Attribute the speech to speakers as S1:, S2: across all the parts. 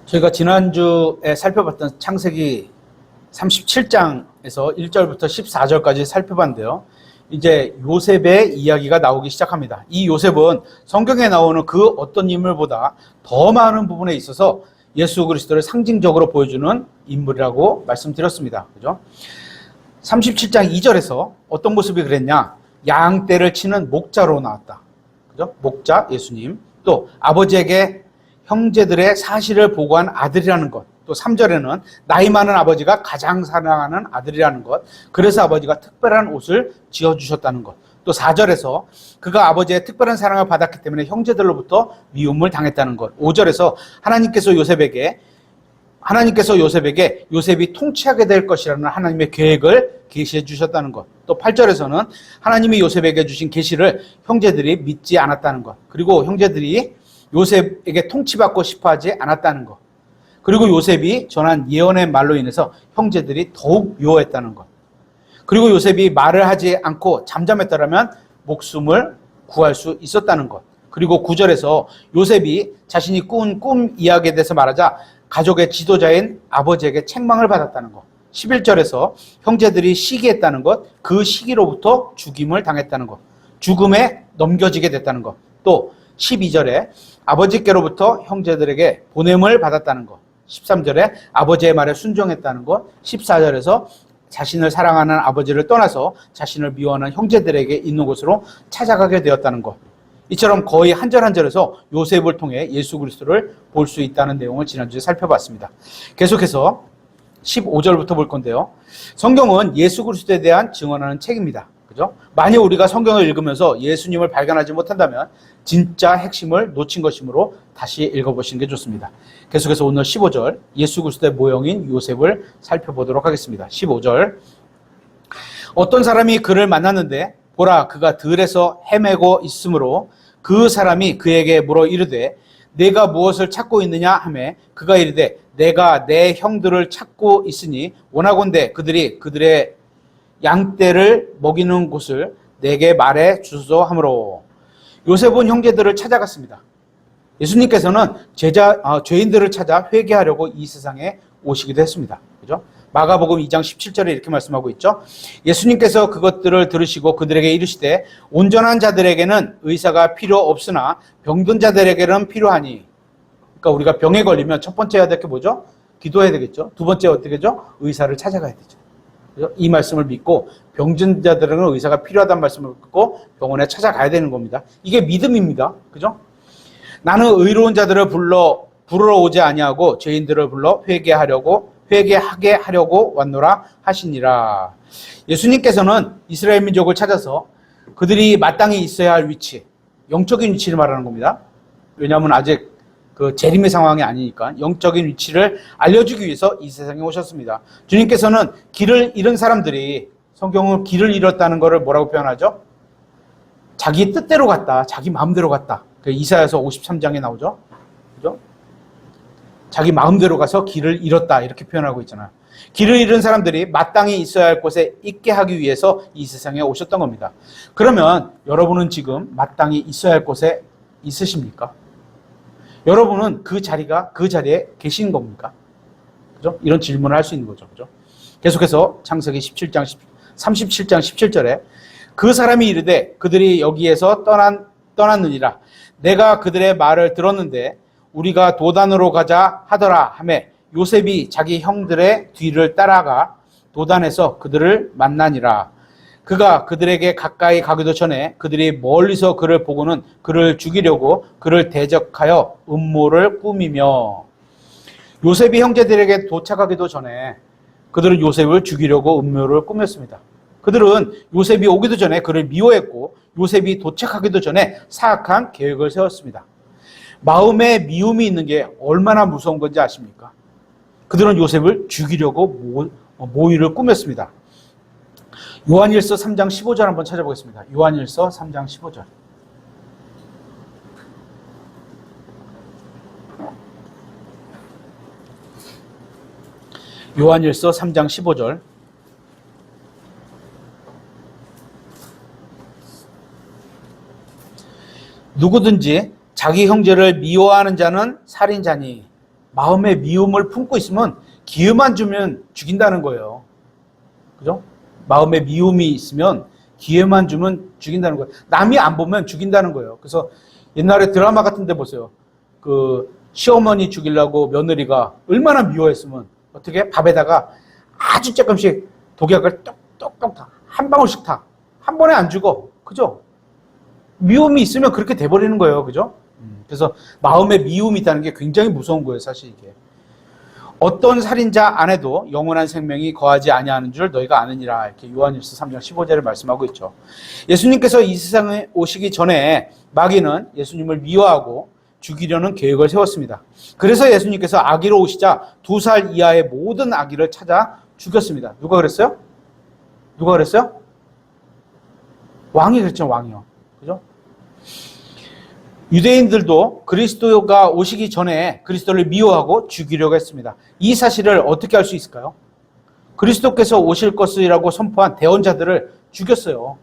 S1: 저희가 지난주에 살펴봤던 창세기 37장에서 1절부터 14절까지 살펴봤는데요. 이제 요셉의 이야기가 나오기 시작합니다. 이 요셉은 성경에 나오는 그 어떤 인물보다 더 많은 부분에 있어서 예수 그리스도를 상징적으로 보여주는 인물이라고 말씀드렸습니다. 그죠? 37장 2절에서 어떤 모습이 그랬냐? 양떼를 치는 목자로 나왔다. 그죠? 목자, 예수님. 또 아버지에게 형제들의 사실을 보고한 아들이라는 것. 또 3절에는 나이 많은 아버지가 가장 사랑하는 아들이라는 것. 그래서 아버지가 특별한 옷을 지어주셨다는 것. 또 4절에서 그가 아버지의 특별한 사랑을 받았기 때문에 형제들로부터 미움을 당했다는 것. 5절에서 하나님께서 요셉에게 요셉이 통치하게 될 것이라는 하나님의 계획을 계시해 주셨다는 것. 또 8절에서는 하나님이 요셉에게 주신 계시를 형제들이 믿지 않았다는 것. 그리고 형제들이 요셉에게 통치받고 싶어하지 않았다는 것. 그리고 요셉이 전한 예언의 말로 인해서 형제들이 더욱 미워했다는 것. 그리고 요셉이 말을 하지 않고 잠잠했더라면 목숨을 구할 수 있었다는 것. 그리고 9절에서 요셉이 자신이 꾼 꿈 이야기에 대해서 말하자 가족의 지도자인 아버지에게 책망을 받았다는 것. 11절에서 형제들이 시기했다는 것, 그 시기로부터 죽임을 당했다는 것, 죽음에 넘겨지게 됐다는 것. 또 12절에 아버지께로부터 형제들에게 보냄을 받았다는 것. 13절에 아버지의 말에 순종했다는 것. 14절에서 자신을 사랑하는 아버지를 떠나서 자신을 미워하는 형제들에게 있는 곳으로 찾아가게 되었다는 것. 이처럼 거의 한 절 한 절에서 요셉을 통해 예수 그리스도를 볼 수 있다는 내용을 지난주에 살펴봤습니다. 계속해서 15절부터 볼 건데요. 성경은 예수 그리스도에 대한 증언하는 책입니다. 그죠? 만약 우리가 성경을 읽으면서 예수님을 발견하지 못한다면 진짜 핵심을 놓친 것이므로 다시 읽어보시는 게 좋습니다. 계속해서 오늘 15절 예수 그리스도의 모형인 요셉을 살펴보도록 하겠습니다. 15절 어떤 사람이 그를 만났는데 보라 그가 들에서 헤매고 있으므로 그 사람이 그에게 물어 이르되 내가 무엇을 찾고 있느냐 하매 그가 이르되 내가 내 형들을 찾고 있으니 원하건대 그들이 그들의 양떼를 먹이는 곳을 내게 말해 주소서 하므로 요셉은 형제들을 찾아갔습니다. 예수님께서는 죄인들을 찾아 회개하려고 이 세상에 오시기도 했습니다. 그죠? 마가복음 2장 17절에 이렇게 말씀하고 있죠. 예수님께서 그것들을 들으시고 그들에게 이르시되 온전한 자들에게는 의사가 필요 없으나 병든 자들에게는 필요하니. 그러니까 우리가 병에 걸리면 첫 번째 해야 될 게 뭐죠? 기도해야 되겠죠. 두 번째 어떻게 되죠? 의사를 찾아가야 되죠. 그죠? 이 말씀을 믿고 병든 자들에게는 의사가 필요하다는 말씀을 믿고 병원에 찾아가야 되는 겁니다. 이게 믿음입니다. 그죠? 나는 의로운 자들을 부르러 오지 아니하고 죄인들을 불러 회개하게 하려고 왔노라 하시니라. 예수님께서는 이스라엘 민족을 찾아서 그들이 마땅히 있어야 할 위치, 영적인 위치를 말하는 겁니다. 왜냐하면 아직 그 재림의 상황이 아니니까 영적인 위치를 알려주기 위해서 이 세상에 오셨습니다. 주님께서는 길을 잃은 사람들이 성경은 길을 잃었다는 것을 뭐라고 표현하죠? 자기 뜻대로 갔다, 자기 마음대로 갔다. 이사야서 53장에 나오죠. 그죠? 자기 마음대로 가서 길을 잃었다 이렇게 표현하고 있잖아요. 길을 잃은 사람들이 마땅히 있어야 할 곳에 있게 하기 위해서 이 세상에 오셨던 겁니다. 그러면 여러분은 지금 마땅히 있어야 할 곳에 있으십니까? 여러분은 그 자리에 계신 겁니까? 그죠? 이런 질문을 할 수 있는 거죠. 그죠? 계속해서 창세기 37장 17절에 그 사람이 이르되 그들이 여기에서 떠났느니라. 내가 그들의 말을 들었는데 우리가 도단으로 가자 하더라 하매 요셉이 자기 형들의 뒤를 따라가 도단에서 그들을 만나니라. 그가 그들에게 가까이 가기도 전에 그들이 멀리서 그를 보고는 그를 죽이려고 그를 대적하여 음모를 꾸미며. 요셉이 형제들에게 도착하기도 전에 그들은 요셉을 죽이려고 음모를 꾸몄습니다. 그들은 요셉이 오기도 전에 그를 미워했고 요셉이 도착하기도 전에 사악한 계획을 세웠습니다. 마음에 미움이 있는 게 얼마나 무서운 건지 아십니까? 그들은 요셉을 죽이려고 모의를 꾸몄습니다. 요한일서 3장 15절 한번 찾아보겠습니다. 요한일서 3장 15절. 요한일서 3장 15절. 누구든지 자기 형제를 미워하는 자는 살인자니 마음에 미움을 품고 있으면 기회만 주면 죽인다는 거예요. 그죠? 마음에 미움이 있으면 기회만 주면 죽인다는 거예요. 남이 안 보면 죽인다는 거예요. 그래서 옛날에 드라마 같은 데 보세요. 그 시어머니 죽이려고 며느리가 얼마나 미워했으면 어떻게 밥에다가 아주 조금씩 독약을 똑똑똑 타. 한 방울씩 타. 한 번에 안 죽어. 그죠? 미움이 있으면 그렇게 돼버리는 거예요. 그죠? 그래서 마음에 미움이 있다는 게 굉장히 무서운 거예요. 사실 이게. 어떤 살인자 안에도 영원한 생명이 거하지 아니하는 줄 너희가 아느니라. 이렇게 요한일서 3장 15절을 말씀하고 있죠. 예수님께서 이 세상에 오시기 전에 마귀는 예수님을 미워하고 죽이려는 계획을 세웠습니다. 그래서 예수님께서 아기로 오시자 2살 이하의 모든 아기를 찾아 죽였습니다. 누가 그랬어요? 누가 그랬어요? 왕이 그랬죠. 왕이요. 그죠? 유대인들도 그리스도가 오시기 전에 그리스도를 미워하고 죽이려고 했습니다. 이 사실을 어떻게 알 수 있을까요? 그리스도께서 오실 것이라고 선포한 대언자들을 죽였어요.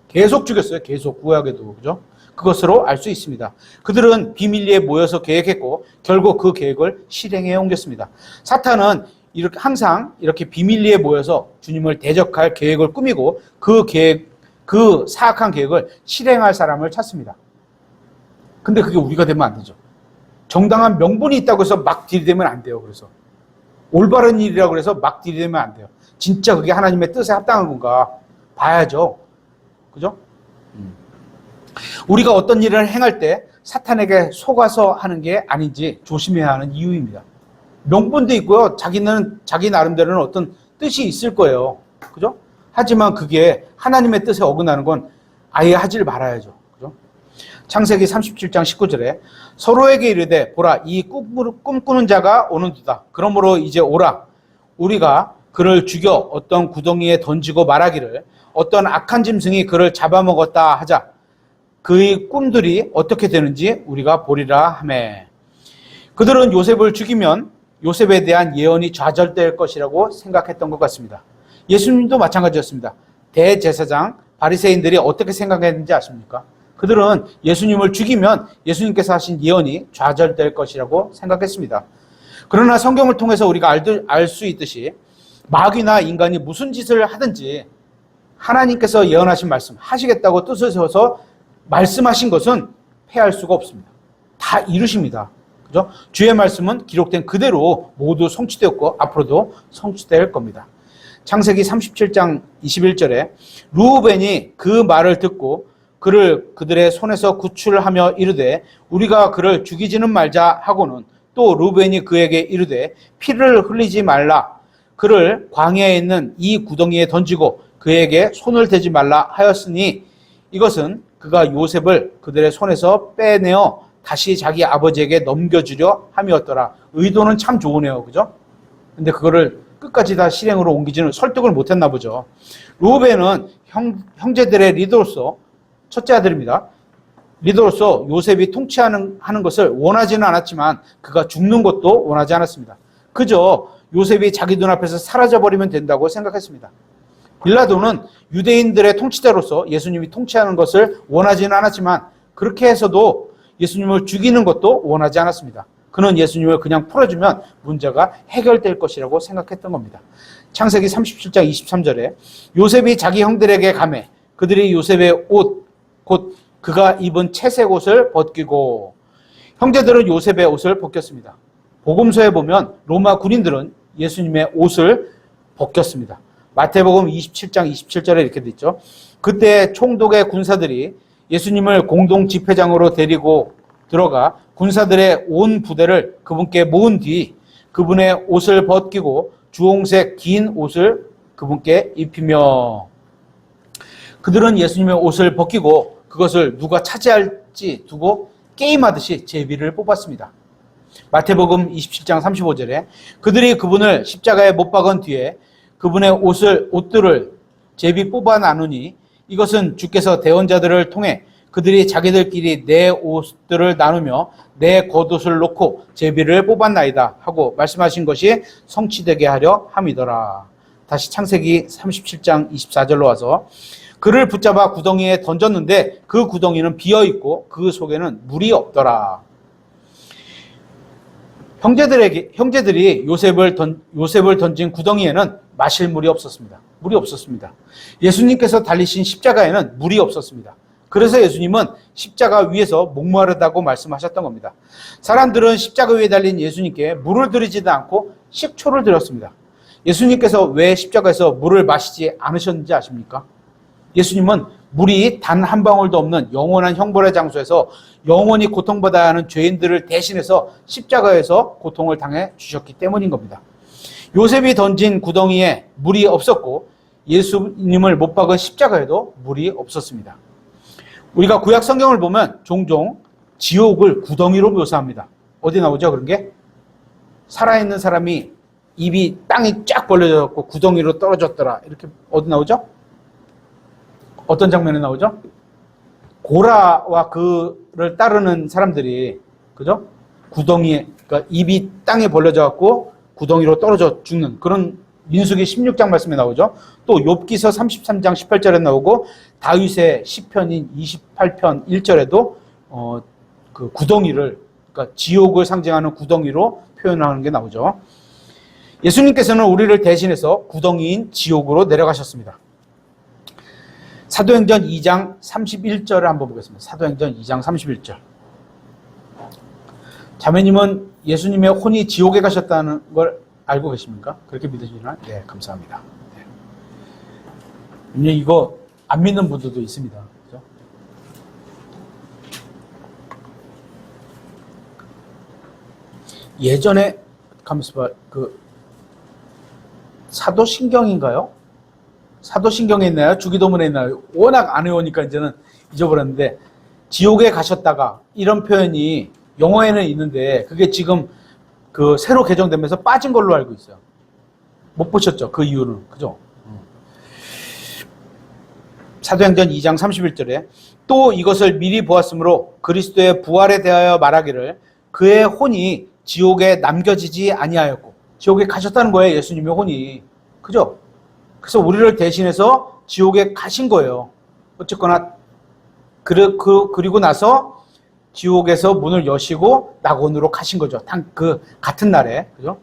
S1: 계속 죽였어요. 계속 구약에도. 그죠? 그것으로 알 수 있습니다. 그들은 비밀리에 모여서 계획했고 결국 그 계획을 실행해 옮겼습니다. 사탄은 이렇게 항상 이렇게 비밀리에 모여서 주님을 대적할 계획을 꾸미고 그 사악한 계획을 실행할 사람을 찾습니다. 근데 그게 우리가 되면 안 되죠. 정당한 명분이 있다고 해서 막 들이대면 안 돼요. 그래서 올바른 일이라고 해서 막 들이대면 안 돼요. 진짜 그게 하나님의 뜻에 합당한 건가 봐야죠. 그죠? 우리가 어떤 일을 행할 때 사탄에게 속아서 하는 게 아닌지 조심해야 하는 이유입니다. 명분도 있고요. 자기는 자기 나름대로는 어떤 뜻이 있을 거예요. 그죠? 하지만 그게 하나님의 뜻에 어긋나는 건 아예 하질 말아야죠. 창세기 37장 19절에 서로에게 이르되 보라 이 꿈꾸는 자가 오는도다. 그러므로 이제 오라 우리가 그를 죽여 어떤 구덩이에 던지고 말하기를 어떤 악한 짐승이 그를 잡아먹었다 하자. 그의 꿈들이 어떻게 되는지 우리가 보리라 하매. 그들은 요셉을 죽이면 요셉에 대한 예언이 좌절될 것이라고 생각했던 것 같습니다. 예수님도 마찬가지였습니다. 대제사장 바리새인들이 어떻게 생각했는지 아십니까? 그들은 예수님을 죽이면 예수님께서 하신 예언이 좌절될 것이라고 생각했습니다. 그러나 성경을 통해서 우리가 알 수 있듯이 마귀나 인간이 무슨 짓을 하든지 하나님께서 예언하신 말씀, 하시겠다고 뜻을 세워서 말씀하신 것은 패할 수가 없습니다. 다 이루십니다. 그죠? 주의 말씀은 기록된 그대로 모두 성취되었고 앞으로도 성취될 겁니다. 창세기 37장 21절에 르우벤이 그 말을 듣고 그들의 손에서 구출하며 이르되 우리가 그를 죽이지는 말자 하고는 또 르우벤이 그에게 이르되 피를 흘리지 말라 그를 광야에 있는 이 구덩이에 던지고 그에게 손을 대지 말라 하였으니 이것은 그가 요셉을 그들의 손에서 빼내어 다시 자기 아버지에게 넘겨주려 함이었더라. 의도는 참 좋으네요. 그죠? 근데 그거를 끝까지 다 실행으로 옮기지는 설득을 못했나 보죠. 르우벤은 형제들의 리더로서 첫째 아들입니다. 리더로서 요셉이 통치하는 것을 원하지는 않았지만 그가 죽는 것도 원하지 않았습니다. 그저 요셉이 자기 눈앞에서 사라져버리면 된다고 생각했습니다. 빌라도는 유대인들의 통치자로서 예수님이 통치하는 것을 원하지는 않았지만 그렇게 해서도 예수님을 죽이는 것도 원하지 않았습니다. 그는 예수님을 그냥 풀어주면 문제가 해결될 것이라고 생각했던 겁니다. 창세기 37장 23절에 요셉이 자기 형들에게 가매 그들이 요셉의 옷 곧 그가 입은 채색 옷을 벗기고 형제들은 요셉의 옷을 벗겼습니다. 복음서에 보면 로마 군인들은 예수님의 옷을 벗겼습니다. 마태복음 27장 27절에 이렇게 돼 있죠. 그때 총독의 군사들이 예수님을 공동 집회장으로 데리고 들어가 군사들의 온 부대를 그분께 모은 뒤 그분의 옷을 벗기고 주홍색 긴 옷을 그분께 입히며 그들은 예수님의 옷을 벗기고 그것을 누가 차지할지 두고 게임하듯이 제비를 뽑았습니다. 마태복음 27장 35절에 그들이 그분을 십자가에 못 박은 뒤에 그분의 옷들을 제비 뽑아 나누니 이것은 주께서 대언자들을 통해 그들이 자기들끼리 내 옷들을 나누며 내 겉옷을 놓고 제비를 뽑았나이다 하고 말씀하신 것이 성취되게 하려 함이더라. 다시 창세기 37장 24절로 와서 그를 붙잡아 구덩이에 던졌는데 그 구덩이는 비어있고 그 속에는 물이 없더라. 형제들이 요셉을 던진 구덩이에는 마실 물이 없었습니다. 물이 없었습니다. 예수님께서 달리신 십자가에는 물이 없었습니다. 그래서 예수님은 십자가 위에서 목마르다고 말씀하셨던 겁니다. 사람들은 십자가 위에 달린 예수님께 물을 드리지도 않고 식초를 드렸습니다. 예수님께서 왜 십자가에서 물을 마시지 않으셨는지 아십니까? 예수님은 물이 단 한 방울도 없는 영원한 형벌의 장소에서 영원히 고통받아야 하는 죄인들을 대신해서 십자가에서 고통을 당해 주셨기 때문인 겁니다. 요셉이 던진 구덩이에 물이 없었고 예수님을 못 박은 십자가에도 물이 없었습니다. 우리가 구약 성경을 보면 종종 지옥을 구덩이로 묘사합니다. 어디 나오죠? 그런 게? 살아있는 사람이 입이 땅이 쫙 벌려졌고 구덩이로 떨어졌더라. 이렇게 어디 나오죠? 어떤 장면에 나오죠? 고라와 그를 따르는 사람들이, 그죠? 구덩이에, 그러니까 입이 땅에 벌려져 갖고 구덩이로 떨어져 죽는 그런 민수기 16장 말씀에 나오죠. 또 욥기서 33장 18절에 나오고 다윗의 시편인 28편 1절에도 그 구덩이를, 그러니까 지옥을 상징하는 구덩이로 표현하는 게 나오죠. 예수님께서는 우리를 대신해서 구덩이인 지옥으로 내려가셨습니다. 사도행전 2장 31절을 한번 보겠습니다. 사도행전 2장 31절. 자매님은 예수님의 혼이 지옥에 가셨다는 걸 알고 계십니까? 그렇게 믿으시나요? 네, 감사합니다. 네. 이거 안 믿는 분들도 있습니다. 그죠? 예전에 가만있어 봐. 그 사도신경인가요? 사도신경에 있나요? 주기도문에 있나요? 워낙 안 외우니까 이제는 잊어버렸는데 지옥에 가셨다가 이런 표현이 영어에는 있는데 그게 지금 그 새로 개정되면서 빠진 걸로 알고 있어요. 못 보셨죠? 그 이유는. 그죠? 사도행전 2장 31절에 또 이것을 미리 보았으므로 그리스도의 부활에 대하여 말하기를 그의 혼이 지옥에 남겨지지 아니하였고, 지옥에 가셨다는 거예요. 예수님의 혼이. 그죠? 그래서 우리를 대신해서 지옥에 가신 거예요. 어쨌거나 그리고 나서 지옥에서 문을 여시고 낙원으로 가신 거죠. 그 같은 날에. 그죠?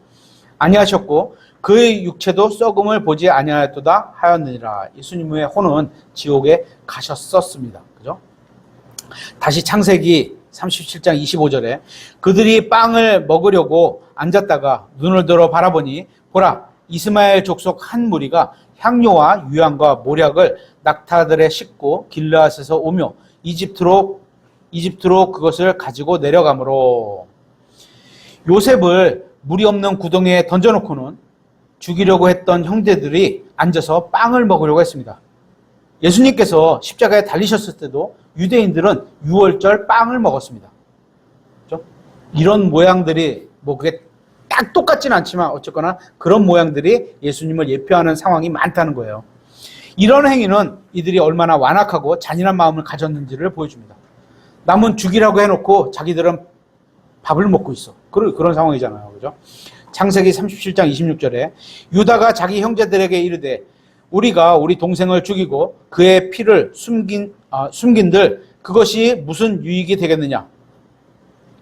S1: 아니하셨고 그의 육체도 썩음을 보지 아니하였도다 하였느니라. 예수님의 혼은 지옥에 가셨었습니다. 그죠? 다시 창세기 37장 25절에 그들이 빵을 먹으려고 앉았다가 눈을 들어 바라보니 보라 이스마엘 족속 한 무리가 향료와 유향과 모략을 낙타들에 싣고 길르앗에서 오며 이집트로 그것을 가지고 내려가므로. 요셉을 물이 없는 구덩이에 던져놓고는 죽이려고 했던 형제들이 앉아서 빵을 먹으려고 했습니다. 예수님께서 십자가에 달리셨을 때도 유대인들은 유월절 빵을 먹었습니다. 그렇죠? 이런 모양들이 뭐 그게 딱 똑같진 않지만 어쨌거나 그런 모양들이 예수님을 예표하는 상황이 많다는 거예요. 이런 행위는 이들이 얼마나 완악하고 잔인한 마음을 가졌는지를 보여줍니다. 남은 죽이라고 해놓고 자기들은 밥을 먹고 있어. 그런 상황이잖아요. 그죠? 창세기 37장 26절에 유다가 자기 형제들에게 이르되 우리가 우리 동생을 죽이고 그의 피를 숨긴들 그것이 무슨 유익이 되겠느냐.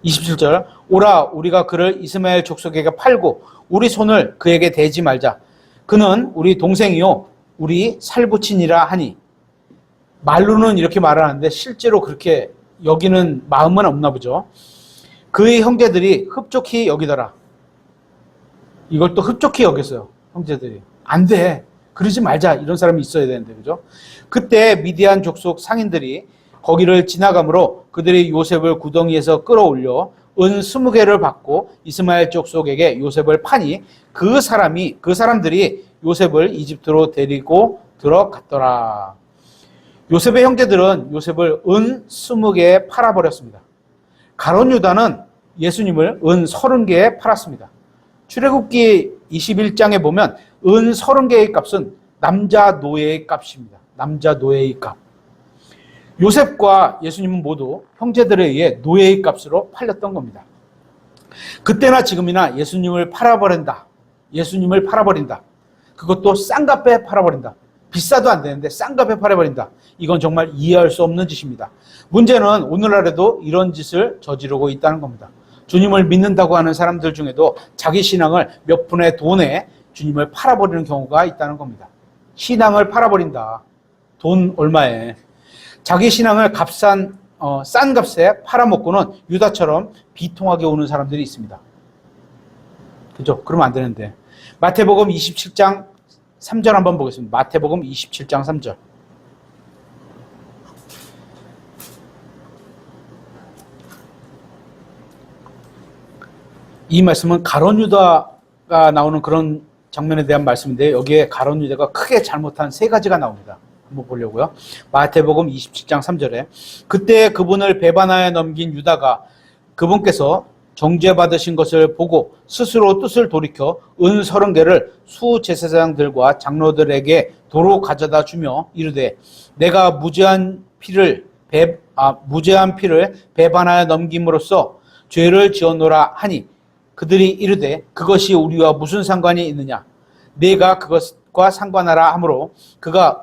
S1: 27절 오라 우리가 그를 이스마엘 족속에게 팔고 우리 손을 그에게 대지 말자. 그는 우리 동생이요 우리 살부친이라 하니. 말로는 이렇게 말하는데 실제로 그렇게 여기는 마음은 없나 보죠. 그의 형제들이 흡족히 여기더라. 이걸 또 흡족히 여겼어요. 형제들이. 안 돼. 그러지 말자. 이런 사람이 있어야 되는데. 그죠? 그때 미디안 족속 상인들이 거기를 지나가므로 그들이 요셉을 구덩이에서 끌어올려 은 20개를 받고 이스마엘 족속에게 요셉을 파니 그 사람들이 요셉을 이집트로 데리고 들어갔더라. 요셉의 형제들은 요셉을 은 20개에 팔아버렸습니다. 가룟 유다는 예수님을 은 30개에 팔았습니다. 출애굽기 21장에 보면 은 30개의 값은 남자 노예의 값입니다. 남자 노예의 값. 요셉과 예수님은 모두 형제들에 의해 노예의 값으로 팔렸던 겁니다. 그때나 지금이나 예수님을 팔아버린다. 예수님을 팔아버린다. 그것도 싼 값에 팔아버린다. 비싸도 안 되는데 싼 값에 팔아버린다. 이건 정말 이해할 수 없는 짓입니다. 문제는 오늘날에도 이런 짓을 저지르고 있다는 겁니다. 주님을 믿는다고 하는 사람들 중에도 자기 신앙을 몇 푼의 돈에 주님을 팔아버리는 경우가 있다는 겁니다. 신앙을 팔아버린다. 돈 얼마에. 자기 신앙을 싼 값에 팔아먹고는 유다처럼 비통하게 오는 사람들이 있습니다. 그죠? 그러면 안 되는데. 마태복음 27장 3절 한번 보겠습니다. 마태복음 27장 3절. 이 말씀은 가룟 유다가 나오는 그런 장면에 대한 말씀인데 여기에 가룟 유다가 크게 잘못한 세 가지가 나옵니다. 한번 보려고요. 마태복음 27장 3절에 그때 그분을 배반하여 넘긴 유다가 그분께서 정죄받으신 것을 보고 스스로 뜻을 돌이켜 은 30개를 수제사장들과 장로들에게 도로 가져다 주며 이르되 내가 무죄한 피를 배반하여 넘김으로써 죄를 지었노라 하니 그들이 이르되 그것이 우리와 무슨 상관이 있느냐 내가 그것과 상관하라 하므로 그가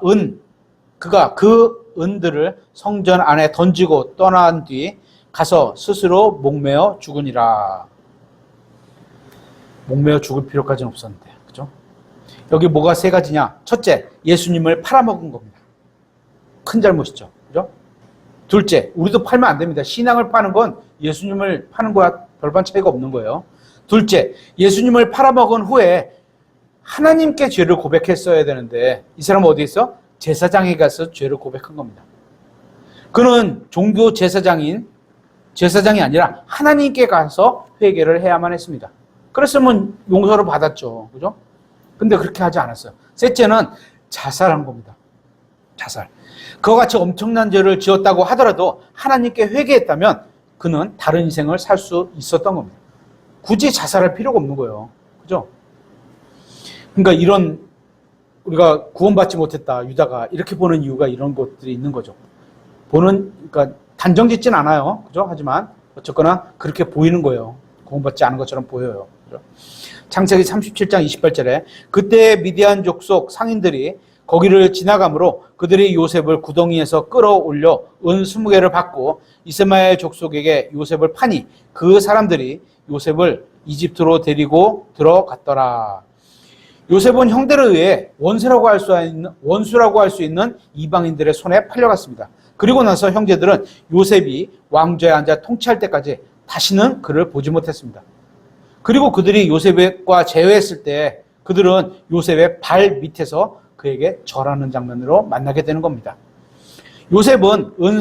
S1: 그 은들을 성전 안에 던지고 떠난 뒤 가서 스스로 목매어 죽으니라. 목매어 죽을 필요까지는 없었는데, 그죠? 여기 뭐가 세 가지냐? 첫째, 예수님을 팔아먹은 겁니다. 큰 잘못이죠, 그죠? 둘째, 우리도 팔면 안 됩니다. 신앙을 파는 건 예수님을 파는 거와 별반 차이가 없는 거예요. 둘째, 예수님을 팔아먹은 후에 하나님께 죄를 고백했어야 되는데 이 사람은 어디 있어? 제사장에 가서 죄를 고백한 겁니다. 그는 종교 제사장이 아니라 하나님께 가서 회개를 해야만 했습니다. 그랬으면 용서를 받았죠. 그죠? 근데 그렇게 하지 않았어요. 셋째는 자살한 겁니다. 자살. 그와 같이 엄청난 죄를 지었다고 하더라도 하나님께 회개했다면 그는 다른 인생을 살 수 있었던 겁니다. 굳이 자살할 필요가 없는 거예요. 그죠? 그러니까 우리가 구원받지 못했다, 유다가 이렇게 보는 이유가 이런 것들이 있는 거죠. 그러니까 단정짓진 않아요. 그죠? 하지만 어쨌거나 그렇게 보이는 거예요. 구원받지 않은 것처럼 보여요. 그죠? 창세기 37장 28절에 그때 미디안 족속 상인들이 거기를 지나가므로 그들이 요셉을 구덩이에서 끌어올려 은 20개를 받고 이스마엘 족속에게 요셉을 파니 그 사람들이 요셉을 이집트로 데리고 들어갔더라. 요셉은 형들에 의해 원수라고 할 수 있는 이방인들의 손에 팔려갔습니다. 그리고 나서 형제들은 요셉이 왕좌에 앉아 통치할 때까지 다시는 그를 보지 못했습니다. 그리고 그들이 요셉과 재회했을 때 그들은 요셉의 발 밑에서 그에게 절하는 장면으로 만나게 되는 겁니다. 예수님은 은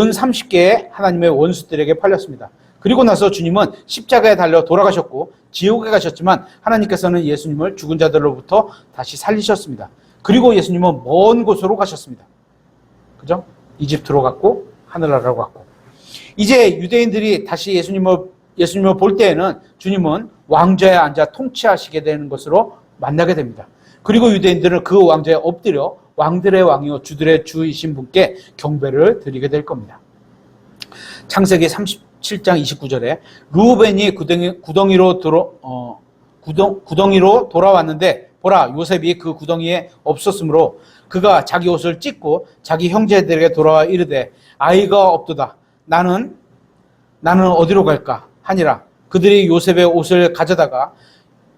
S1: 30개의 하나님의 원수들에게 팔렸습니다. 그리고 나서 주님은 십자가에 달려 돌아가셨고 지옥에 가셨지만 하나님께서는 예수님을 죽은 자들로부터 다시 살리셨습니다. 그리고 예수님은 먼 곳으로 가셨습니다. 그죠? 이집트로 갔고 하늘나라로 갔고 이제 유대인들이 다시 예수님을 볼 때에는 주님은 왕좌에 앉아 통치하시게 되는 것으로 만나게 됩니다. 그리고 유대인들은 그 왕좌에 엎드려 왕들의 왕이요 주들의 주이신 분께 경배를 드리게 될 겁니다. 창세기 37장 29절에 루벤이 구덩이로 돌아왔는데 보라 요셉이 그 구덩이에 없었으므로 그가 자기 옷을 찢고 자기 형제들에게 돌아와 이르되 아이가 없도다 나는 어디로 갈까 하니라. 그들이 요셉의 옷을 가져다가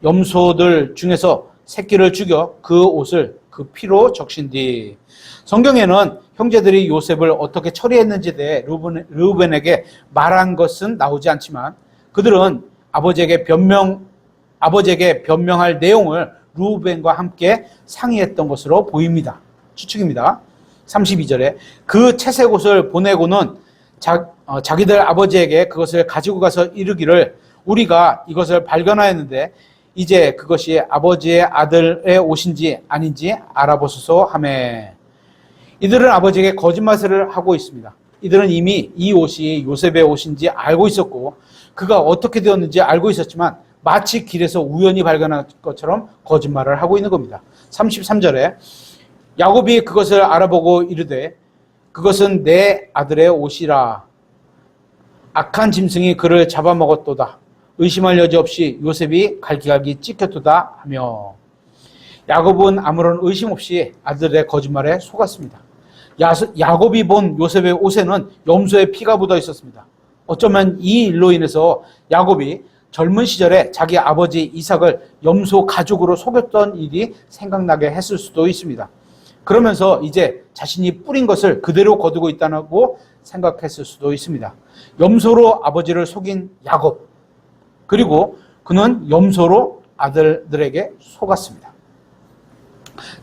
S1: 염소들 중에서 새끼를 죽여 그 옷을 그 피로 적신 뒤 성경에는 형제들이 요셉을 어떻게 처리했는지에 대해 르우벤에게 말한 것은 나오지 않지만 그들은 아버지에게 변명할 내용을 르우벤과 함께 상의했던 것으로 보입니다. 추측입니다. 32절에 그 채색 옷을 보내고는 자기들 아버지에게 그것을 가지고 가서 이르기를 우리가 이것을 발견하였는데 이제 그것이 아버지의 아들의 옷인지 아닌지 알아보소서 하매 이들은 아버지에게 거짓말을 하고 있습니다. 이들은 이미 이 옷이 요셉의 옷인지 알고 있었고 그가 어떻게 되었는지 알고 있었지만 마치 길에서 우연히 발견한 것처럼 거짓말을 하고 있는 겁니다. 33절에 야곱이 그것을 알아보고 이르되 그것은 내 아들의 옷이라 악한 짐승이 그를 잡아먹었도다. 의심할 여지 없이 요셉이 갈기갈기 찢겼도다 하며 야곱은 아무런 의심 없이 아들의 거짓말에 속았습니다. 야곱이 본 요셉의 옷에는 염소의 피가 묻어 있었습니다. 어쩌면 이 일로 인해서 야곱이 젊은 시절에 자기 아버지 이삭을 염소 가죽으로 속였던 일이 생각나게 했을 수도 있습니다. 그러면서 이제 자신이 뿌린 것을 그대로 거두고 있다고 생각했을 수도 있습니다. 염소로 아버지를 속인 야곱, 그리고 그는 염소로 아들들에게 속았습니다.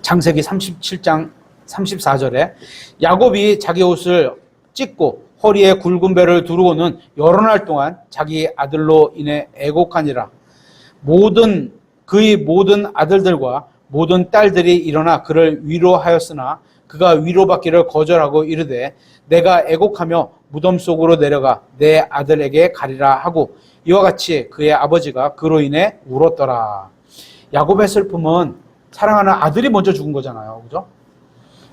S1: 창세기 37장 34절에 야곱이 자기 옷을 찢고 허리에 굵은 배를 두르고는 여러 날 동안 자기 아들로 인해 애곡하니라. 그의 모든 아들들과 모든 딸들이 일어나 그를 위로하였으나 그가 위로받기를 거절하고 이르되 내가 애곡하며 무덤 속으로 내려가 내 아들에게 가리라 하고 이와 같이 그의 아버지가 그로 인해 울었더라. 야곱의 슬픔은 사랑하는 아들이 먼저 죽은 거잖아요. 그죠?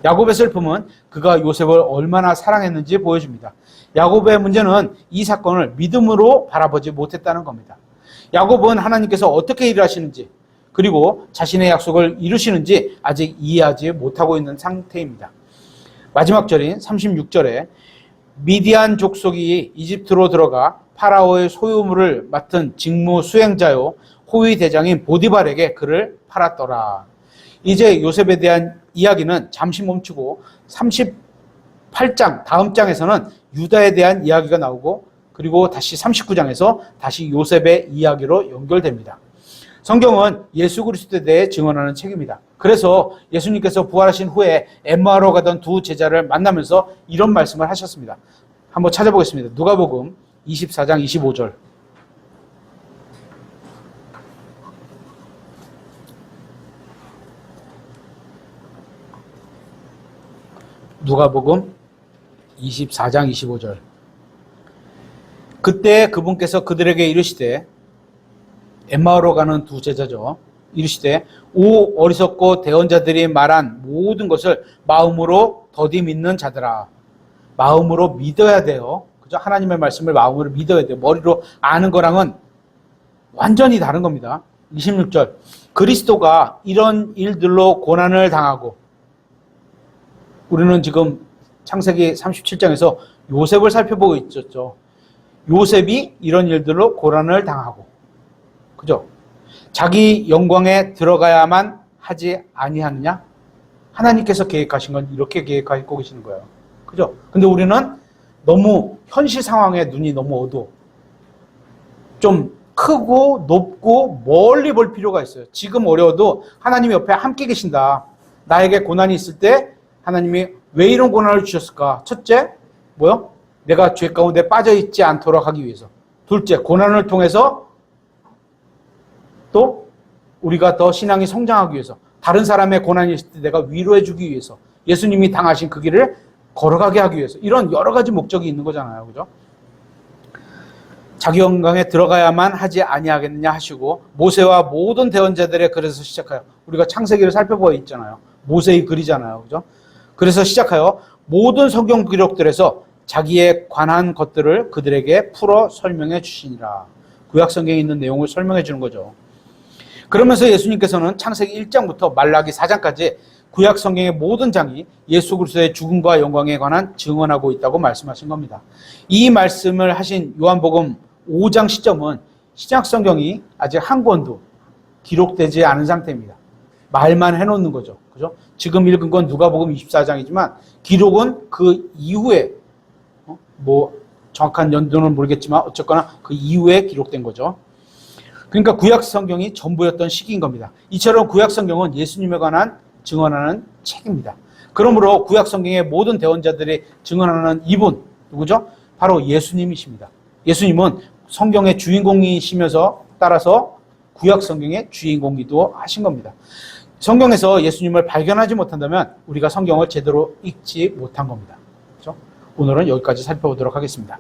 S1: 야곱의 슬픔은 그가 요셉을 얼마나 사랑했는지 보여줍니다. 야곱의 문제는 이 사건을 믿음으로 바라보지 못했다는 겁니다. 야곱은 하나님께서 어떻게 일하시는지 그리고 자신의 약속을 이루시는지 아직 이해하지 못하고 있는 상태입니다. 마지막 절인 36절에 미디안 족속이 이집트로 들어가 파라오의 소유물을 맡은 직무 수행자요 호위 대장인 보디발에게 그를 팔았더라. 이제 요셉에 대한 이야기는 잠시 멈추고 38장 다음 장에서는 유다에 대한 이야기가 나오고 그리고 다시 39장에서 다시 요셉의 이야기로 연결됩니다. 성경은 예수 그리스도에 대해 증언하는 책입니다. 그래서 예수님께서 부활하신 후에 엠마오로 가던 두 제자를 만나면서 이런 말씀을 하셨습니다. 한번 찾아보겠습니다. 누가복음 24장 25절. 누가복음 24장 25절. 그때 그분께서 그들에게 이르시되, 엠마오로 가는 두 제자죠. 이르시되 오 어리석고 대언자들이 말한 모든 것을 마음으로 더디 믿는 자들아. 마음으로 믿어야 돼요. 그죠? 하나님의 말씀을 마음으로 믿어야 돼요. 머리로 아는 거랑은 완전히 다른 겁니다. 26절. 그리스도가 이런 일들로 고난을 당하고, 우리는 지금 창세기 37장에서 요셉을 살펴보고 있었죠. 요셉이 이런 일들로 고난을 당하고, 그죠? 자기 영광에 들어가야만 하지 아니하느냐? 하나님께서 계획하신 건 이렇게 계획하고 계시는 거예요. 그죠? 근데 우리는 너무 현실 상황에 눈이 너무 어두워. 좀 크고 높고 멀리 볼 필요가 있어요. 지금 어려워도 하나님 옆에 함께 계신다. 나에게 고난이 있을 때 하나님이 왜 이런 고난을 주셨을까? 첫째, 뭐요? 내가 죄 가운데 빠져 있지 않도록 하기 위해서. 둘째, 고난을 통해서 또 우리가 더 신앙이 성장하기 위해서. 다른 사람의 고난이 있을 때 내가 위로해 주기 위해서. 예수님이 당하신 그 길을 걸어가게 하기 위해서. 이런 여러 가지 목적이 있는 거잖아요. 그죠? 자기 영광에 들어가야만 하지 아니하겠느냐 하시고, 모세와 모든 대언자들의 글에서 시작하여, 우리가 창세기를 살펴보고 있잖아요. 모세의 글이잖아요. 그죠? 그래서 시작하여 모든 성경 기록들에서 자기에 관한 것들을 그들에게 풀어 설명해 주시니라. 구약 성경에 있는 내용을 설명해 주는 거죠. 그러면서 예수님께서는 창세기 1장부터 말라기 4장까지 구약 성경의 모든 장이 예수 그리스도의 죽음과 영광에 관한 증언하고 있다고 말씀하신 겁니다. 이 말씀을 하신 요한복음 5장 시점은 신약 성경이 아직 한 권도 기록되지 않은 상태입니다. 말만 해놓는 거죠. 그죠? 지금 읽은 건 누가복음 24장이지만 기록은 그 이후에 뭐 정확한 연도는 모르겠지만 어쨌거나 그 이후에 기록된 거죠. 그러니까 구약 성경이 전부였던 시기인 겁니다. 이처럼 구약 성경은 예수님에 관한 증언하는 책입니다. 그러므로 구약 성경의 모든 대언자들이 증언하는 이분 누구죠? 바로 예수님이십니다. 예수님은 성경의 주인공이시면서 따라서 구약 성경의 주인공이기도 하신 겁니다. 성경에서 예수님을 발견하지 못한다면 우리가 성경을 제대로 읽지 못한 겁니다. 그렇죠? 오늘은 여기까지 살펴보도록 하겠습니다.